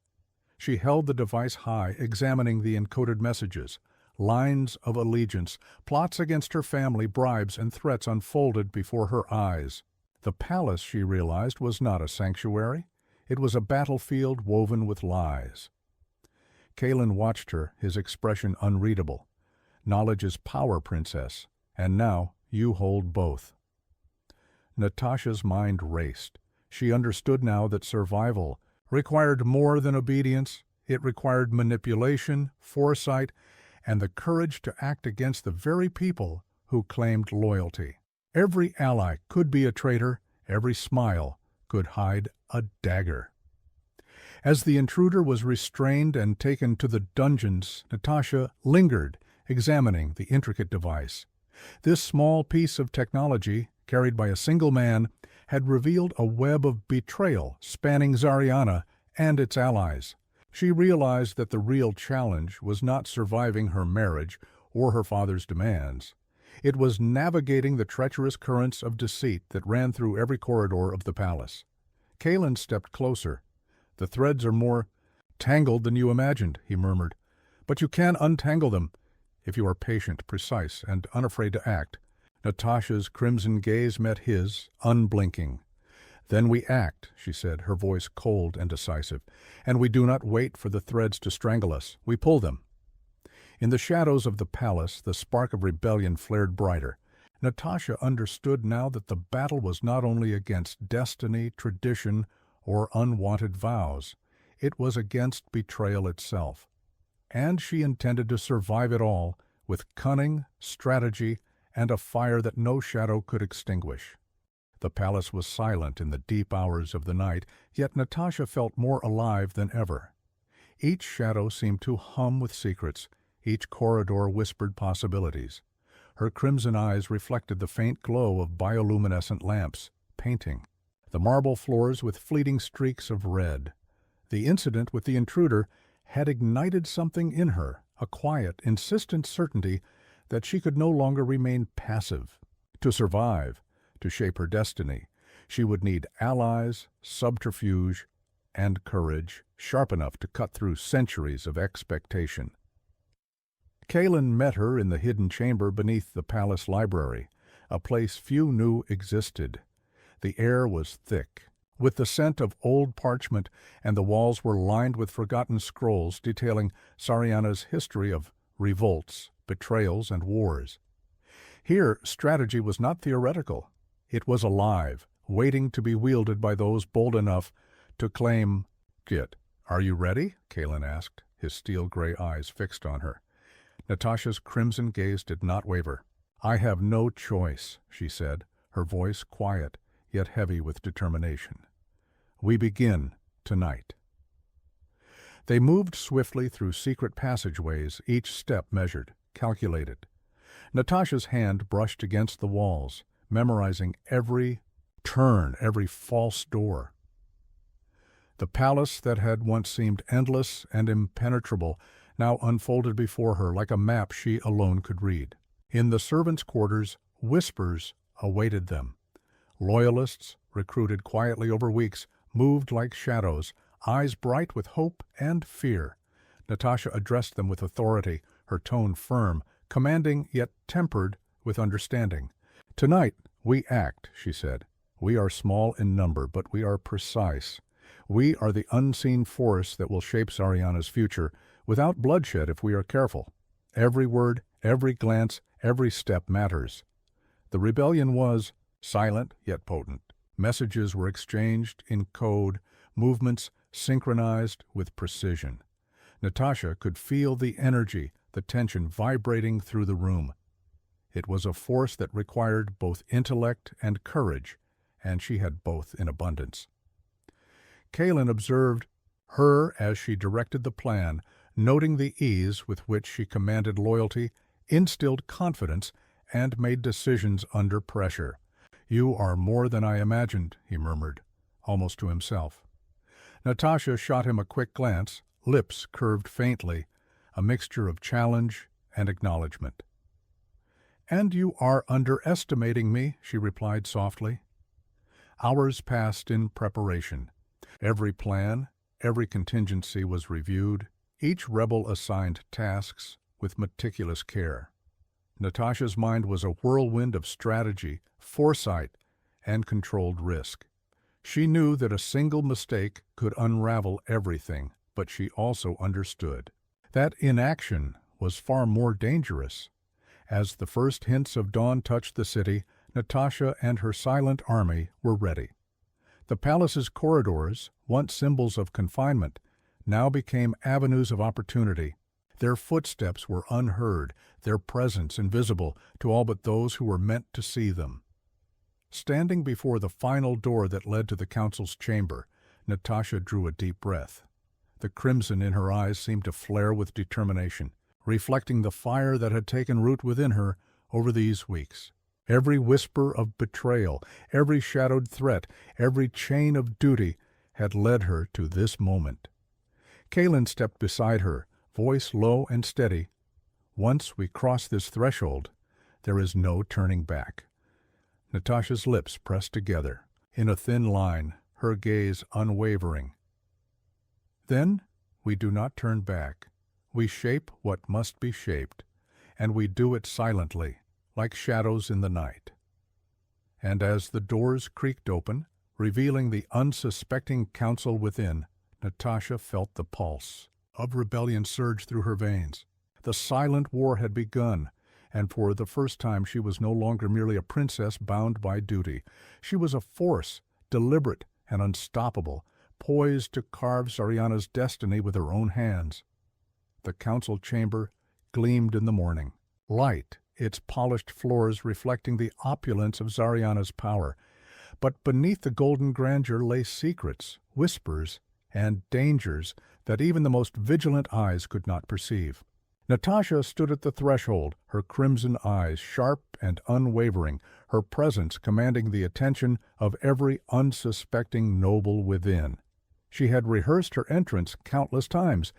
She held the device high, examining the encoded messages. Lines of allegiance, plots against her family, bribes, and threats unfolded before her eyes. The palace, she realized, was not a sanctuary. It was a battlefield woven with lies. Kaelin watched her, his expression unreadable. "Knowledge is power, princess, and now you hold both." Natasha's mind raced. She understood now that survival required more than obedience. It required manipulation, foresight, and the courage to act against the very people who claimed loyalty. Every ally could be a traitor, every smile could hide a dagger. As the intruder was restrained and taken to the dungeons, Natasha lingered, examining the intricate device. This small piece of technology, carried by a single man, had revealed a web of betrayal spanning Xariana and its allies. She realized that the real challenge was not surviving her marriage or her father's demands. It was navigating the treacherous currents of deceit that ran through every corridor of the palace. Kalen stepped closer. "The threads are more tangled than you imagined," he murmured. "But you can untangle them, if you are patient, precise, and unafraid to act." Natasha's crimson gaze met his, unblinking. "Then we act," she said, her voice cold and decisive, "and we do not wait for the threads to strangle us. We pull them." In the shadows of the palace, the spark of rebellion flared brighter. Natasha understood now that the battle was not only against destiny, tradition, or unwanted vows. It was against betrayal itself. And she intended to survive it all with cunning, strategy, and a fire that no shadow could extinguish. The palace was silent in the deep hours of the night, yet Natasha felt more alive than ever. Each shadow seemed to hum with secrets, each corridor whispered possibilities. Her crimson eyes reflected the faint glow of bioluminescent lamps, painting the marble floors with fleeting streaks of red. The incident with the intruder had ignited something in her, a quiet, insistent certainty that she could no longer remain passive. To survive, to shape her destiny, she would need allies, subterfuge, and courage, sharp enough to cut through centuries of expectation. Kalen met her in the hidden chamber beneath the palace library, a place few knew existed. The air was thick, with the scent of old parchment, and the walls were lined with forgotten scrolls detailing Xariana's history of revolts, betrayals, and wars. Here, strategy was not theoretical. It was alive, waiting to be wielded by those bold enough to claim it. "Are you ready?" Kalen asked, his steel-gray eyes fixed on her. Natasha's crimson gaze did not waver. "I have no choice," she said, her voice quiet, yet heavy with determination. "We begin tonight." They moved swiftly through secret passageways, each step measured, calculated. Natasha's hand brushed against the walls, memorizing every turn, every false door. The palace that had once seemed endless and impenetrable now unfolded before her like a map she alone could read. In the servants' quarters, whispers awaited them. Loyalists, recruited quietly over weeks, moved like shadows, eyes bright with hope and fear. Natasha addressed them with authority, her tone firm, commanding yet tempered with understanding. "Tonight we act," she said. "We are small in number, but we are precise. We are the unseen force that will shape Xariana's future, without bloodshed if we are careful. Every word, every glance, every step matters." The rebellion was silent yet potent. Messages were exchanged in code, movements synchronized with precision. Natasha could feel the energy, the tension vibrating through the room. It was a force that required both intellect and courage, and she had both in abundance. Kalen observed her as she directed the plan, noting the ease with which she commanded loyalty, instilled confidence, and made decisions under pressure. "You are more than I imagined," he murmured, almost to himself. Natasha shot him a quick glance, lips curved faintly, a mixture of challenge and acknowledgement. "And you are underestimating me," she replied softly. Hours passed in preparation. Every plan, every contingency was reviewed, each rebel assigned tasks with meticulous care. Natasha's mind was a whirlwind of strategy, foresight, and controlled risk. She knew that a single mistake could unravel everything, but she also understood that inaction was far more dangerous. As the first hints of dawn touched the city, Natasha and her silent army were ready. The palace's corridors, once symbols of confinement, now became avenues of opportunity. Their footsteps were unheard, their presence invisible to all but those who were meant to see them. Standing before the final door that led to the council's chamber, Natasha drew a deep breath. The crimson in her eyes seemed to flare with determination, reflecting the fire that had taken root within her over these weeks. Every whisper of betrayal, every shadowed threat, every chain of duty had led her to this moment. Kaelin stepped beside her, voice low and steady. "Once we cross this threshold, there is no turning back." Natasha's lips pressed together, in a thin line, her gaze unwavering. "Then we do not turn back. We shape what must be shaped, and we do it silently, like shadows in the night." And as the doors creaked open, revealing the unsuspecting council within, Natasha felt the pulse of rebellion surge through her veins. The silent war had begun, and for the first time she was no longer merely a princess bound by duty. She was a force, deliberate and unstoppable, poised to carve Xariana's destiny with her own hands. The council chamber gleamed in the morning. Light, its polished floors reflecting the opulence of Xariana's power. But beneath the golden grandeur lay secrets, whispers, and dangers that even the most vigilant eyes could not perceive. Natasha stood at the threshold, her crimson eyes sharp and unwavering, her presence commanding the attention of every unsuspecting noble within. She had rehearsed her entrance countless times,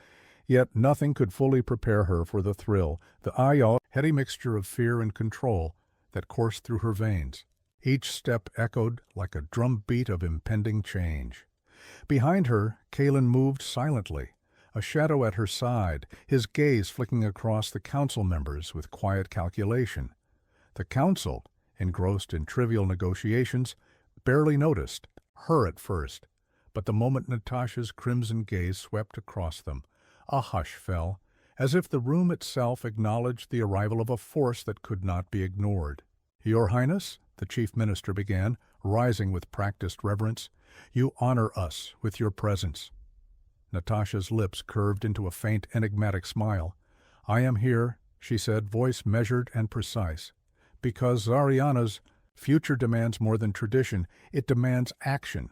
yet nothing could fully prepare her for the thrill, the heady mixture of fear and control that coursed through her veins. Each step echoed like a drumbeat of impending change. Behind her, Kaelin moved silently, a shadow at her side, his gaze flicking across the council members with quiet calculation. The council, engrossed in trivial negotiations, barely noticed her at first, but the moment Natasha's crimson gaze swept across them, a hush fell, as if the room itself acknowledged the arrival of a force that could not be ignored. "Your Highness," the chief minister began, rising with practiced reverence, "you honor us with your presence." Natasha's lips curved into a faint, enigmatic smile. "I am here," she said, voice measured and precise, "because Xariana's future demands more than tradition. It demands action."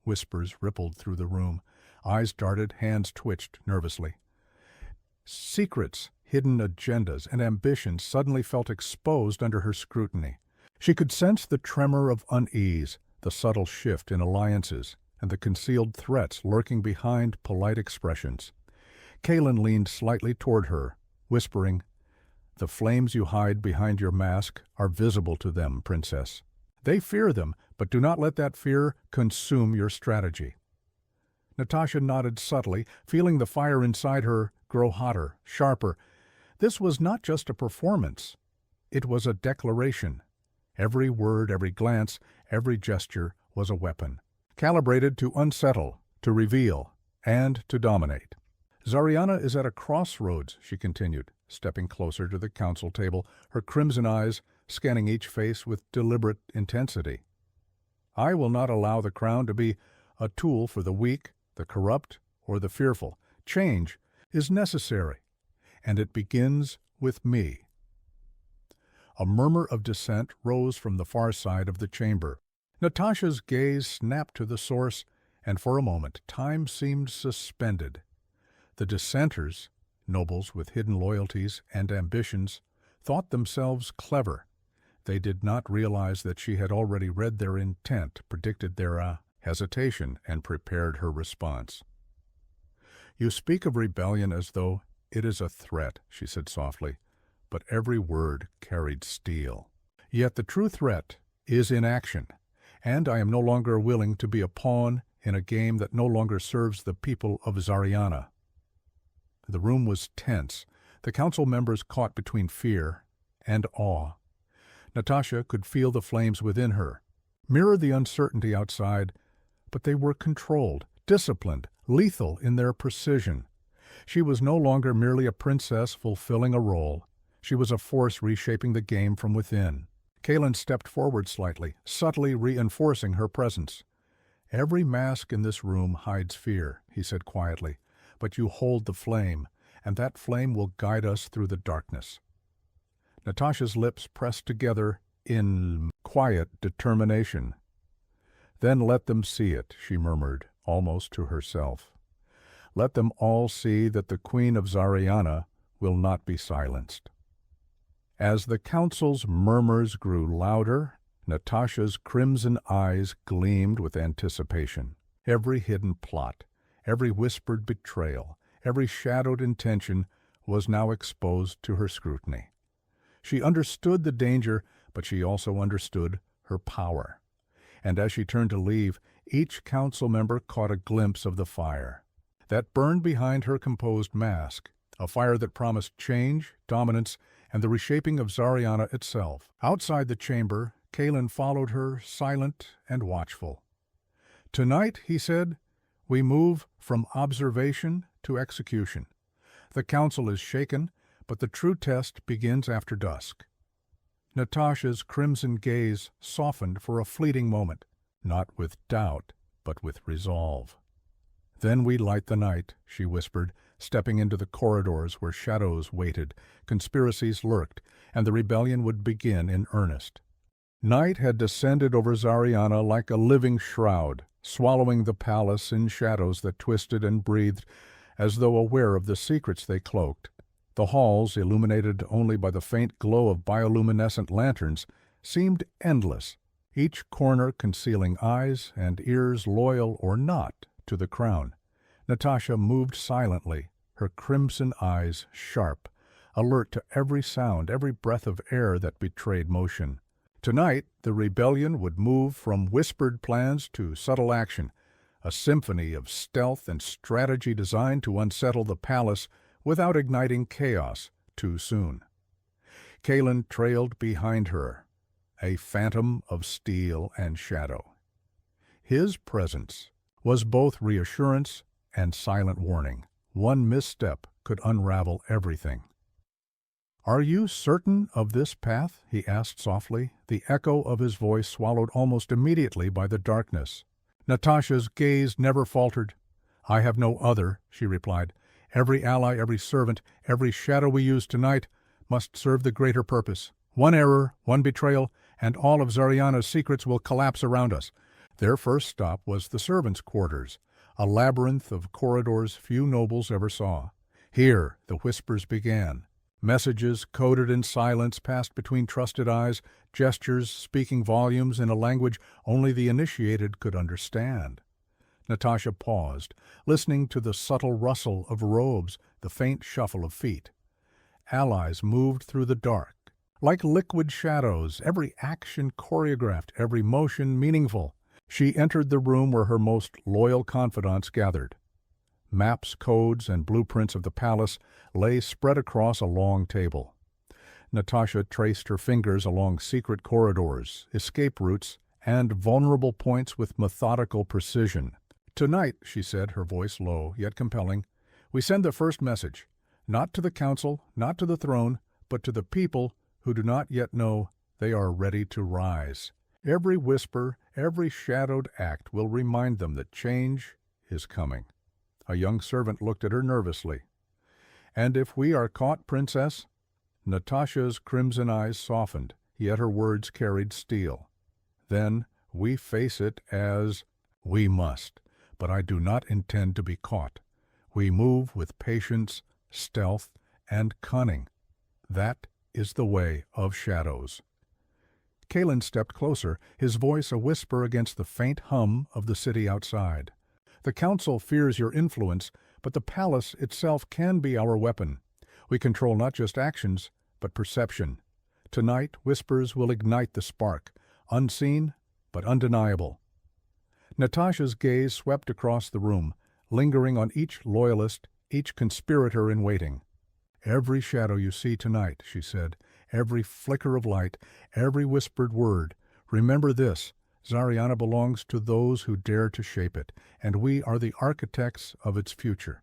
Whispers rippled through the room. Eyes darted, hands twitched nervously. Secrets, hidden agendas, and ambitions suddenly felt exposed under her scrutiny. She could sense the tremor of unease, the subtle shift in alliances, and the concealed threats lurking behind polite expressions. Kaelin leaned slightly toward her, whispering, "The flames you hide behind your mask are visible to them, Princess. They fear them, but do not let that fear consume your strategy." Natasha nodded subtly, feeling the fire inside her grow hotter, sharper. This was not just a performance. It was a declaration. Every word, every glance, every gesture was a weapon, calibrated to unsettle, to reveal, and to dominate. "Xariana is at a crossroads," she continued, stepping closer to the council table, her crimson eyes scanning each face with deliberate intensity. "I will not allow the crown to be a tool for the weak, the corrupt, or the fearful. Change is necessary, and it begins with me." A murmur of dissent rose from the far side of the chamber. Natasha's gaze snapped to the source, and for a moment time seemed suspended. The dissenters, nobles with hidden loyalties and ambitions, thought themselves clever. They did not realize that she had already read their intent, predicted their hesitation, and prepared her response. "You speak of rebellion as though it is a threat," she said softly, but every word carried steel. "Yet the true threat is inaction, and I am no longer willing to be a pawn in a game that no longer serves the people of Xariana." The room was tense, the council members caught between fear and awe. Natasha could feel the flames within her, mirror the uncertainty outside, but they were controlled, disciplined, lethal in their precision. She was no longer merely a princess fulfilling a role. She was a force reshaping the game from within. Kaelin stepped forward slightly, subtly reinforcing her presence. "Every mask in this room hides fear," he said quietly, "but you hold the flame, and that flame will guide us through the darkness." Natasha's lips pressed together in quiet determination. "Then let them see it," she murmured, almost to herself. "Let them all see that the Queen of Xariana will not be silenced." As the council's murmurs grew louder, Natasha's crimson eyes gleamed with anticipation. Every hidden plot, every whispered betrayal, every shadowed intention was now exposed to her scrutiny. She understood the danger, but she also understood her power. And as she turned to leave, each council member caught a glimpse of the fire that burned behind her composed mask, a fire that promised change, dominance, and the reshaping of Xariana itself. Outside the chamber, Kalen followed her, silent and watchful. "Tonight," he said, "we move from observation to execution. The council is shaken, but the true test begins after dusk." Natasha's crimson gaze softened for a fleeting moment, not with doubt, but with resolve. "Then we light the night," she whispered, stepping into the corridors where shadows waited, conspiracies lurked, and the rebellion would begin in earnest. Night had descended over Xariana like a living shroud, swallowing the palace in shadows that twisted and breathed as though aware of the secrets they cloaked. The halls, illuminated only by the faint glow of bioluminescent lanterns, seemed endless, each corner concealing eyes and ears loyal or not to the crown. Natasha moved silently, her crimson eyes sharp, alert to every sound, every breath of air that betrayed motion. Tonight, the rebellion would move from whispered plans to subtle action, a symphony of stealth and strategy designed to unsettle the palace without igniting chaos too soon. Kalen trailed behind her, a phantom of steel and shadow. His presence was both reassurance and silent warning. One misstep could unravel everything. "Are you certain of this path?" he asked softly, the echo of his voice swallowed almost immediately by the darkness. Natasha's gaze never faltered. "I have no other," she replied. "Every ally, every servant, every shadow we use tonight must serve the greater purpose. One error, one betrayal, and all of Xariana's secrets will collapse around us." Their first stop was the servants' quarters, a labyrinth of corridors few nobles ever saw. Here the whispers began. Messages coded in silence passed between trusted eyes, gestures speaking volumes in a language only the initiated could understand. Natasha paused, listening to the subtle rustle of robes, the faint shuffle of feet. Allies moved through the dark. Like liquid shadows, every action choreographed, every motion meaningful. She entered the room where her most loyal confidants gathered. Maps, codes, and blueprints of the palace lay spread across a long table. Natasha traced her fingers along secret corridors, escape routes, and vulnerable points with methodical precision. "Tonight," she said, her voice low, yet compelling, "we send the first message, not to the council, not to the throne, but to the people who do not yet know they are ready to rise. Every whisper, every shadowed act will remind them that change is coming." A young servant looked at her nervously. "And if we are caught, Princess?" Natasha's crimson eyes softened, yet her words carried steel. "Then we face it as we must, but I do not intend to be caught. We move with patience, stealth, and cunning. That is the way of shadows." Kalen stepped closer, his voice a whisper against the faint hum of the city outside. "The council fears your influence, but the palace itself can be our weapon. We control not just actions, but perception. Tonight, whispers will ignite the spark, unseen but undeniable." Natasha's gaze swept across the room, lingering on each loyalist, each conspirator in waiting. "Every shadow you see tonight," she said, "every flicker of light, every whispered word, remember this: Xariana belongs to those who dare to shape it, and we are the architects of its future."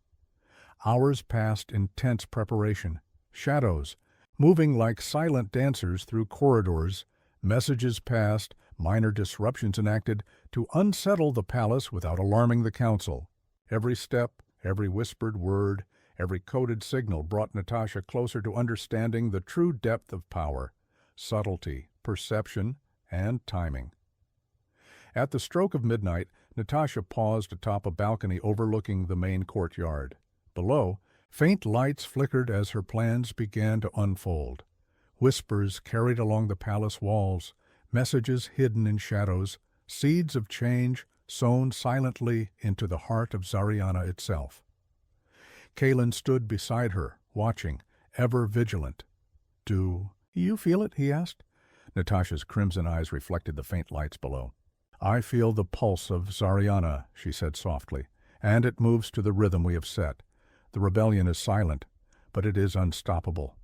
Hours passed in tense preparation. Shadows, moving like silent dancers through corridors, messages passed, minor disruptions enacted to unsettle the palace without alarming the council. Every step, every whispered word, Every coded signal brought Natasha closer to understanding the true depth of power, subtlety, perception, and timing. At the stroke of midnight, Natasha paused atop a balcony overlooking the main courtyard. Below, faint lights flickered as her plans began to unfold. Whispers carried along the palace walls, messages hidden in shadows, seeds of change sown silently into the heart of Xariana itself. Kalen stood beside her, watching, ever vigilant. "Do you feel it?" he asked. Natasha's crimson eyes reflected the faint lights below. "I feel the pulse of Xariana," she said softly, "and it moves to the rhythm we have set. The rebellion is silent, but it is unstoppable."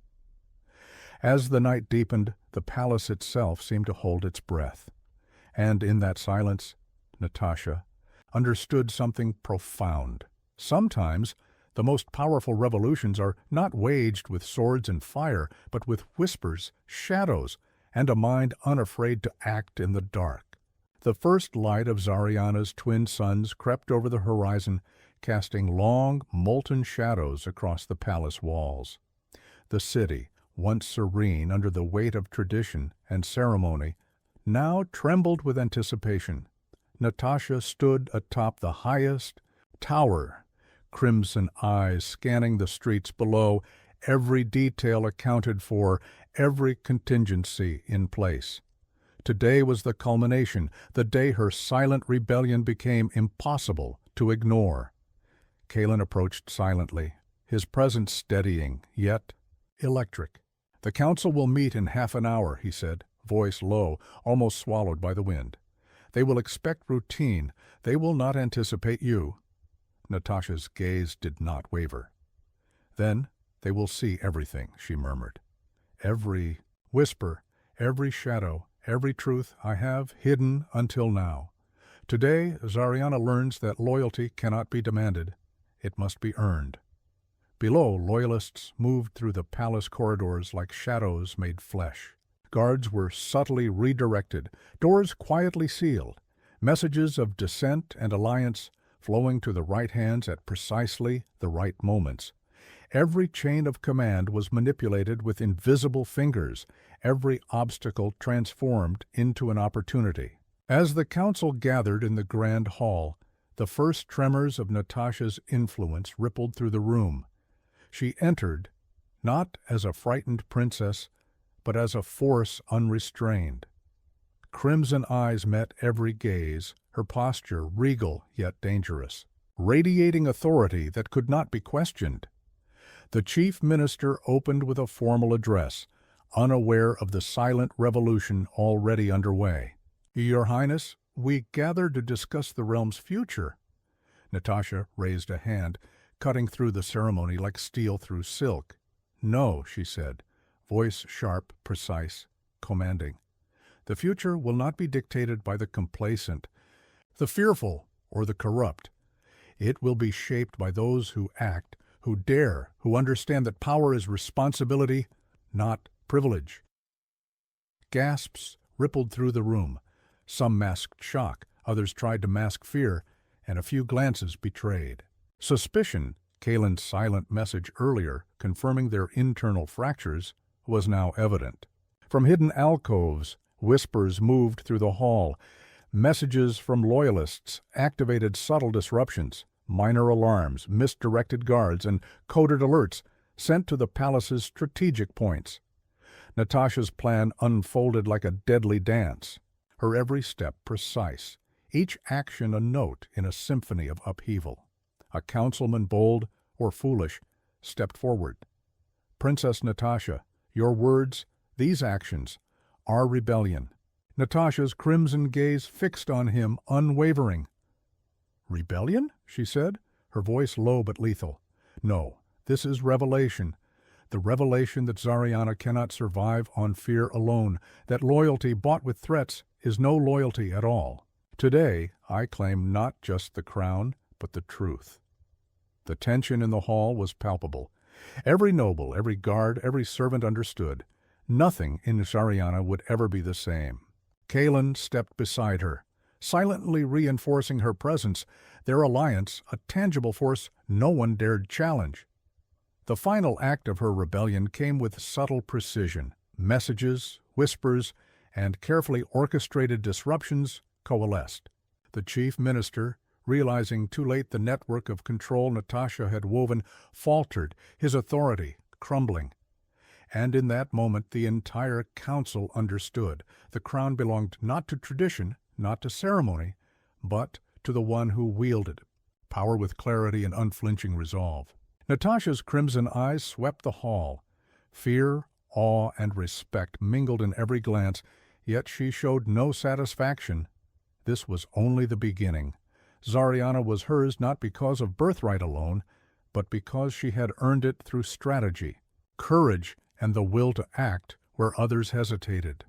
As the night deepened, the palace itself seemed to hold its breath. And in that silence, Natasha understood something profound. Sometimes the most powerful revolutions are not waged with swords and fire, but with whispers, shadows, and a mind unafraid to act in the dark. The first light of Xariana's twin suns crept over the horizon, casting long, molten shadows across the palace walls. The city, once serene under the weight of tradition and ceremony, now trembled with anticipation. Natasha stood atop the highest tower, crimson eyes scanning the streets below, every detail accounted for, every contingency in place. Today was the culmination, the day her silent rebellion became impossible to ignore. Kalen approached silently, his presence steadying, yet electric. "The council will meet in half an hour," he said, voice low, almost swallowed by the wind. "They will expect routine. They will not anticipate you." Natasha's gaze did not waver. "Then they will see everything," she murmured. "Every whisper, every shadow, every truth I have hidden until now. Today, Xariana learns that loyalty cannot be demanded. It must be earned." Below, loyalists moved through the palace corridors like shadows made flesh. Guards were subtly redirected, doors quietly sealed, messages of dissent and alliance flowing to the right hands at precisely the right moments. Every chain of command was manipulated with invisible fingers, every obstacle transformed into an opportunity. As the council gathered in the grand hall, the first tremors of Natasha's influence rippled through the room. She entered, not as a frightened princess, but as a force unrestrained. Crimson eyes met every gaze, her posture regal yet dangerous, radiating authority that could not be questioned. The chief minister opened with a formal address, unaware of the silent revolution already underway. "Your Highness, we gather to discuss the realm's future." Natasha raised a hand, cutting through the ceremony like steel through silk. "No," she said, voice sharp, precise, commanding. "The future will not be dictated by the complacent, the fearful, or the corrupt. It will be shaped by those who act, who dare, who understand that power is responsibility, not privilege." Gasps rippled through the room. Some masked shock, others tried to mask fear, and a few glances betrayed suspicion. Kalen's silent message earlier, confirming their internal fractures, was now evident. From hidden alcoves, whispers moved through the hall. Messages from loyalists activated subtle disruptions, minor alarms, misdirected guards, and coded alerts sent to the palace's strategic points. Natasha's plan unfolded like a deadly dance, her every step precise, each action a note in a symphony of upheaval. A councilman, bold or foolish, stepped forward. "Princess Natasha, your words, these actions, are rebellion." Natasha's crimson gaze fixed on him, unwavering. "Rebellion?" she said, her voice low but lethal. "No, this is revelation. The revelation that Xariana cannot survive on fear alone, that loyalty bought with threats is no loyalty at all. Today, I claim not just the crown, but the truth." The tension in the hall was palpable. Every noble, every guard, every servant understood. Nothing in Xariana would ever be the same. Kalen stepped beside her, silently reinforcing her presence, their alliance a tangible force no one dared challenge. The final act of her rebellion came with subtle precision. Messages, whispers, and carefully orchestrated disruptions coalesced. The chief minister, realizing too late the network of control Natasha had woven, faltered, his authority crumbling. And in that moment the entire council understood. The crown belonged not to tradition, not to ceremony, but to the one who wielded power with clarity and unflinching resolve. Natasha's crimson eyes swept the hall. Fear, awe, and respect mingled in every glance, yet she showed no satisfaction. This was only the beginning. Xariana was hers not because of birthright alone, but because she had earned it through strategy, courage, and the will to act where others hesitated.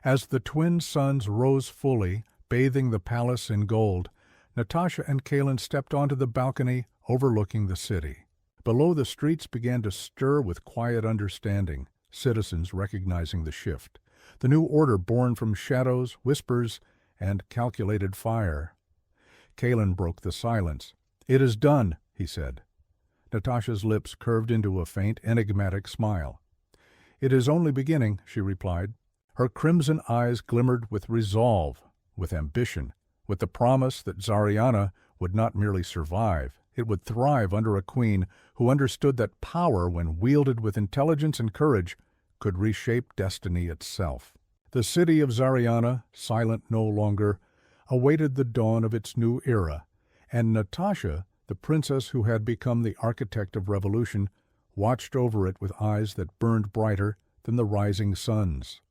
As the twin suns rose fully, bathing the palace in gold, Natasha and Kaelin stepped onto the balcony overlooking the city. Below, the streets began to stir with quiet understanding, citizens recognizing the shift, the new order born from shadows, whispers, and calculated fire. Kaelin broke the silence. "It is done," he said. Natasha's lips curved into a faint, enigmatic smile. "It is only beginning," she replied. Her crimson eyes glimmered with resolve, with ambition, with the promise that Xariana would not merely survive, it would thrive under a queen who understood that power, when wielded with intelligence and courage, could reshape destiny itself. The city of Xariana, silent no longer, awaited the dawn of its new era, and Natasha, the princess who had become the architect of revolution, watched over it with eyes that burned brighter than the rising suns.